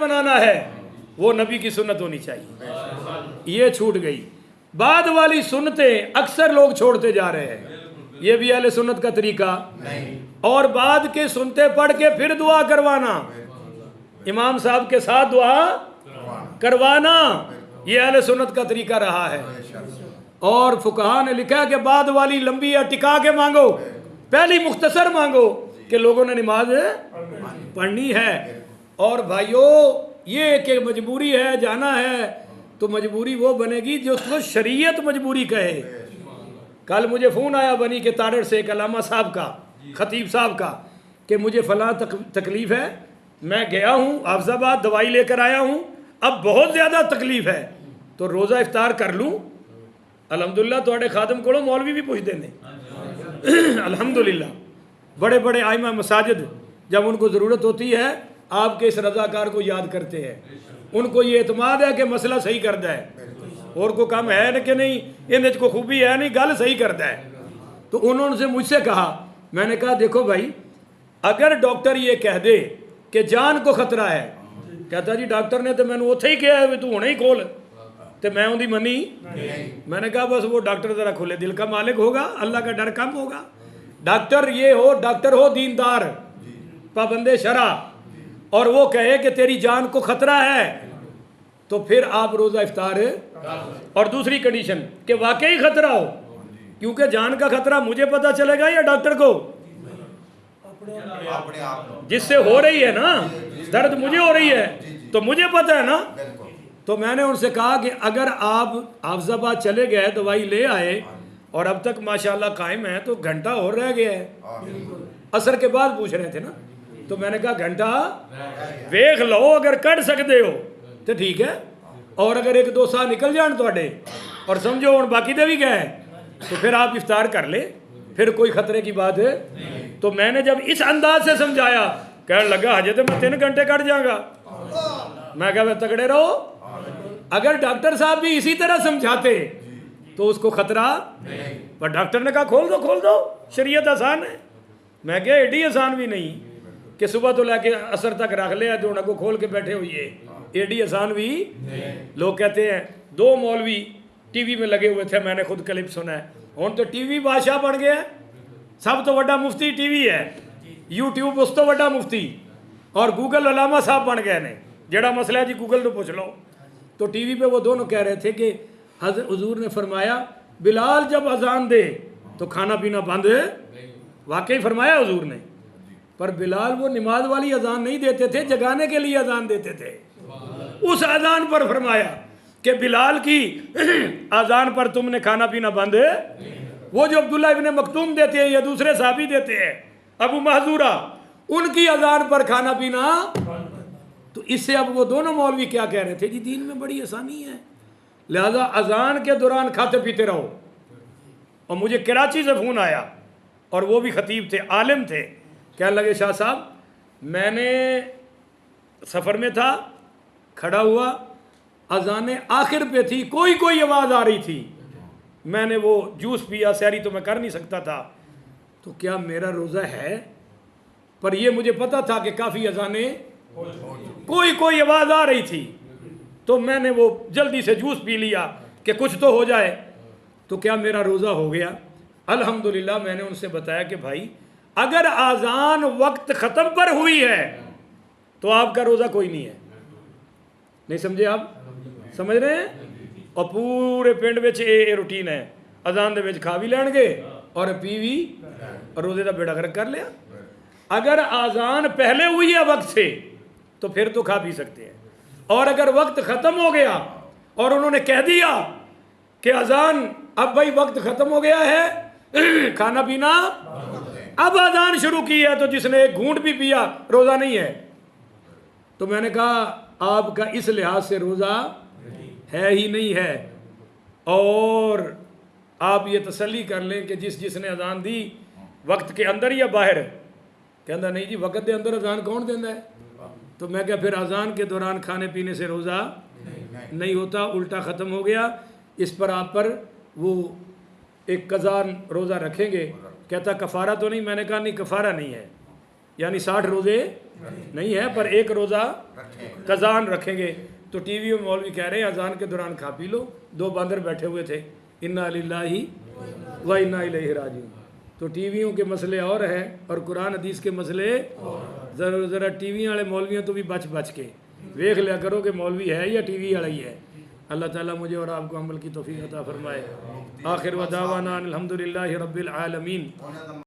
بنانا ہے وہ نبی کی سنت ہونی چاہیے. یہ چھوٹ گئی. بعد والی سنتیں اکثر لوگ چھوڑتے جا رہے ہیں, یہ بھی اہل سنت کا طریقہ نہیں. اور بعد کے سنتے پڑھ کے پھر دعا کروانا, امام صاحب کے ساتھ دعا کروانا, یہ اہل سنت کا طریقہ رہا ہے. اور فقہا نے لکھا ہے کہ بعد والی لمبی یا ٹکا کے مانگو, پہلی مختصر مانگو کہ لوگوں نے نماز پڑھنی ہے. اور بھائیو یہ کہ مجبوری ہے جانا ہے تو مجبوری وہ بنے گی جو اس کو شریعت مجبوری کہے. کل مجھے فون آیا بنی کے تارڑ سے ایک علامہ صاحب کا, خطیب صاحب کا, کہ مجھے فلاں تکلیف ہے, میں گیا ہوں حافظ آباد دوائی لے کر آیا ہوں, اب بہت زیادہ تکلیف ہے تو روزہ افطار کر لوں. الحمدللہ تھوڑے خادم کو مولوی بھی پوچھ دینے الحمدللہ. بڑے بڑے آئمہ مساجد جب ان کو ضرورت ہوتی ہے آپ کے اس رضاکار کو یاد کرتے ہیں, ان کو یہ اعتماد ہے کہ مسئلہ صحیح کرتا ہے, اور کو کم ہے نا کہ نہیں, ان کو خوبی ہے نہیں, گل صحیح کرتا ہے. تو انہوں نے مجھ سے کہا, میں نے کہا دیکھو بھائی اگر ڈاکٹر یہ کہہ دے کہ جان کو خطرہ ہے, کہتا جی ڈاکٹر نے تو میں نے اتھے ہی کہا ہے تو ہونے ہی کھول, تو میں ان دی منی. میں نے کہا بس وہ ڈاکٹر ذرا کھلے دل کا مالک ہوگا, اللہ کا ڈر کم ہوگا. ڈاکٹر یہ ہو, ڈاکٹر ہو دیندار پابند شرع, اور وہ کہے کہ تیری جان کو خطرہ ہے تو پھر آپ روزہ افطار. اور دوسری کنڈیشن کہ واقعی خطرہ ہو, کیونکہ جان کا خطرہ مجھے پتہ چلے گا یا ڈاکٹر کو, جس سے ہو رہی ہے نا درد مجھے ہو رہی ہے تو مجھے پتہ ہے نا. تو میں نے ان سے کہا کہ اگر آپ حافظ آباد چلے گئے دوائی لے آئے اور اب تک ماشاءاللہ قائم ہے تو گھنٹہ اور رہ گیا ہے. عصر کے بعد پوچھ رہے تھے نا, تو میں نے کہا گھنٹہ ویخ لو, اگر کٹ سکتے ہو تو ٹھیک ہے, اور اگر ایک دو سال نکل جان توڑے اور سمجھو اور باقی دے بھی گئے تو پھر آپ افطار کر لے, پھر کوئی خطرے کی بات ہے. تو میں نے جب اس انداز سے سمجھایا کہنے لگا حجے تو میں 3 گھنٹے کٹ جاؤں گا. میں کہا میں تگڑے رہو. اگر ڈاکٹر صاحب بھی اسی طرح سمجھاتے تو اس کو خطرہ, پر ڈاکٹر نے کہا کھول دو شریعت آسان ہے. میں کہا ایڈی آسان بھی نہیں کہ صبح تو لے کے عصر تک رکھ لے جو کو کھول کے بیٹھے ہوئے, ایڈی آسان بھی. لوگ کہتے ہیں 2 مولوی ٹی وی میں لگے ہوئے تھے, میں نے خود کلپ سنا ہے, ہوں تو ٹی وی بادشاہ بن گیا, سب تو بڑا مفتی ٹی وی ہے, یوٹیوب اس تو بڑا مفتی, اور گوگل علامہ صاحب بن گئے نے, جڑا مسئلہ ہے جی گوگل تو پوچھ لو. تو ٹی وی پہ وہ دونوں کہہ رہے تھے کہ حضور نے فرمایا بلال جب اذان دے تو کھانا پینا بند ہے. واقعی فرمایا حضور نے, پر بلال وہ نماز والی اذان نہیں دیتے تھے, جگانے کے لیے اذان دیتے تھے. اس اذان پر فرمایا کہ بلال کی اذان پر تم نے کھانا پینا بند ہے. وہ جو عبداللہ ابن مکتوم دیتے ہیں یا دوسرے صحابی دیتے ہیں, ابو محذورہ, ان کی اذان پر کھانا پینا. تو اس سے اب وہ دونوں مولوی کیا کہہ رہے تھے جی دین میں بڑی آسانی ہے, لہذا اذان کے دوران کھاتے پیتے رہو. اور مجھے کراچی سے فون آیا, اور وہ بھی خطیب تھے, عالم تھے, کہنے لگے شاہ صاحب میں نے سفر میں تھا, کھڑا ہوا, اذان آخر پہ تھی, کوئی آواز آ رہی تھی, میں نے وہ جوس پیا, سحری تو میں کر نہیں سکتا تھا, تو کیا میرا روزہ ہے؟ پر یہ مجھے پتا تھا کہ کافی اذانیں, کوئی آواز آ رہی تھی, تو میں نے وہ جلدی سے جوس پی لیا کہ کچھ تو ہو جائے, تو کیا میرا روزہ ہو گیا؟ الحمدللہ. میں نے ان سے بتایا کہ بھائی اگر اذان وقت ختم پر ہوئی ہے تو آپ کا روزہ کوئی نہیں ہے. نہیں سمجھے آپ؟ سمجھ رہے ہیں؟ اور پورے پنڈ وچ یہ روٹین ہے, اذان دے وچ کھا بھی لین گے اور پی بھی, اور روزے دا بیڑا غرق کر لیا. اگر اذان پہلے ہوئی ہے وقت سے تو پھر تو کھا پی سکتے ہیں, اور اگر وقت ختم ہو گیا اور انہوں نے کہہ دیا کہ اذان اب بھائی وقت ختم ہو گیا ہے, کھانا پینا اب اذان شروع کی ہے, تو جس نے ایک گھونٹ بھی پیا روزہ نہیں ہے. تو میں نے کہا آپ کا اس لحاظ سے روزہ ہے ہی نہیں ہے, اور آپ یہ تسلی کر لیں کہ جس نے اذان دی وقت کے اندر یا باہر, کہندا نہیں جی وقت دے اندر اذان کون دیندا ہے. تو میں کہا پھر اذان کے دوران کھانے پینے سے روزہ نہیں ہوتا, الٹا ختم ہو گیا. اس پر آپ پر وہ ایک قضا روزہ رکھیں گے. کہتا کفارہ تو نہیں, میں نے کہا نہیں کفارہ نہیں ہے, یعنی 60 روزے نہیں ہے پر ایک روزہ قضان رکھیں گے. تو ٹی وی میں مولوی کہہ رہے ہیں اذان کے دوران کھا پی لو. 2 باندر بیٹھے ہوئے تھے, انا للہ و انا الیہ راجعون. تو ٹی ویوں کے مسئلے اور ہیں اور قرآن حدیث کے مسئلے ذرا ٹی وی والے مولویوں تو بھی بچ کے ویکھ لیا کرو کہ مولوی ہے یا ٹی وی والا ہی ہے. اللہ تعالیٰ مجھے اور آپ کو عمل کی توفیق عطا فرمائے. آخر و دعوانا الحمدللہ رب العالمین.